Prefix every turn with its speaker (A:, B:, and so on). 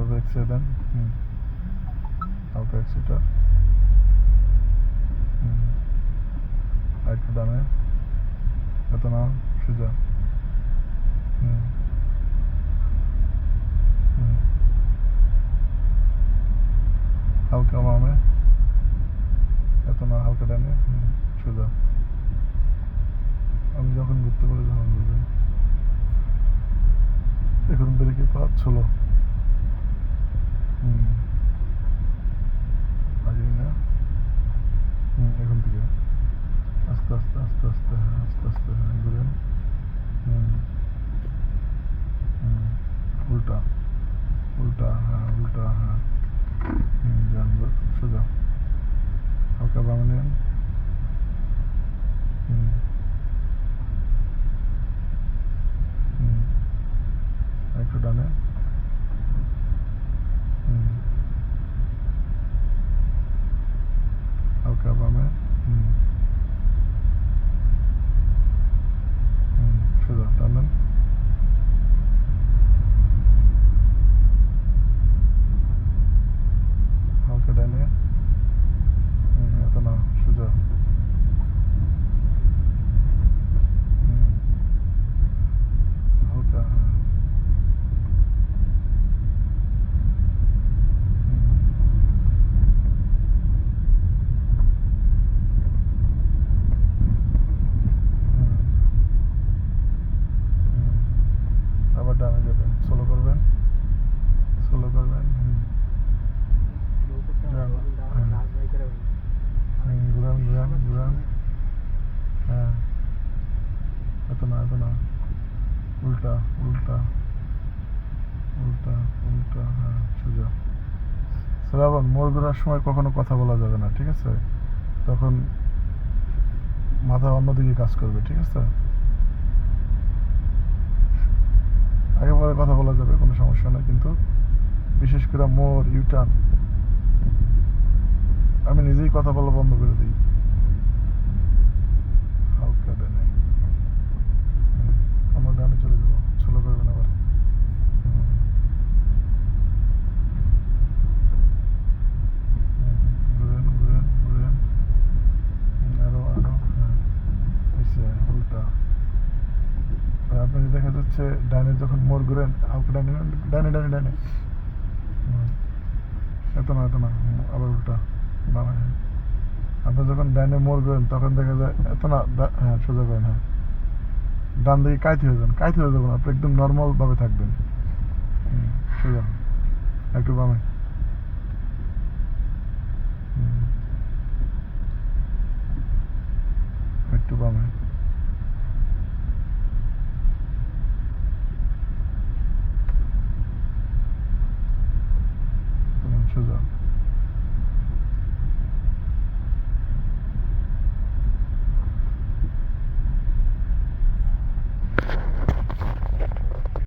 A: তারপর এক্সিডেন্ট হালকা এক্সিডেন্ট একটু ডানে এত না সোজা হালকা বামে এত না হালকা ডানে সোজা আমি যখন ঘুরতে পারি তখন বুঝবেন এখন ব্রেকে পা ছোলো আগে না এখন থেকে আস্তে আস্তে আস্তে আস্তে হ্যাঁ আস্তে আস্তে হ্যাঁ ঘুরেন উল্টা উল্টা হ্যাঁ উল্টা হ্যাঁ যান সোজা হালকা বামে নেন একটু ডানে হালকা বামে সোজা টানেন হালকা ডানে এত না সোজা হালকা আবার ডানে যাবেন স্লো করবেন ঘুরান হ্যাঁ এত না উল্টা উল্টা উল্টা উল্টা হ্যাঁ সোজা শ্রাবণ মোড় ঘোরার সময় কখনো কথা বলা যাবে না, ঠিক আছে? তখন মাথা অন্যদিকে কাজ করবে, ঠিক আছে? আগে পরে কথা বলা যাবে, কোনো সমস্যা নেই, কিন্তু বিশেষ করে মোড় ইউটার্ন আমি নিজেই কথা বলা বন্ধ করে দিই। হালকা ডানে আমার ডানে চলে যাবো, স্লো করবেন আবার ঘুরেন আরো হ্যাঁ উল্টা। আপনাকে দেখা যাচ্ছে ডানে যখন মোড় ঘুরেন হালকা ডানে ডানে ডানে ডানে এত না আবার উল্টা বামে। আপনি যখন ডানে মোড় ঘুরেন তখন দেখা যায় এত না হ্যাঁ সোজা করেন হ্যাঁ ডান দিকে কাইতে হয়ে যাবেন, আপনি একদম নর্মাল ভাবে থাকবেন সোজা একটু বামে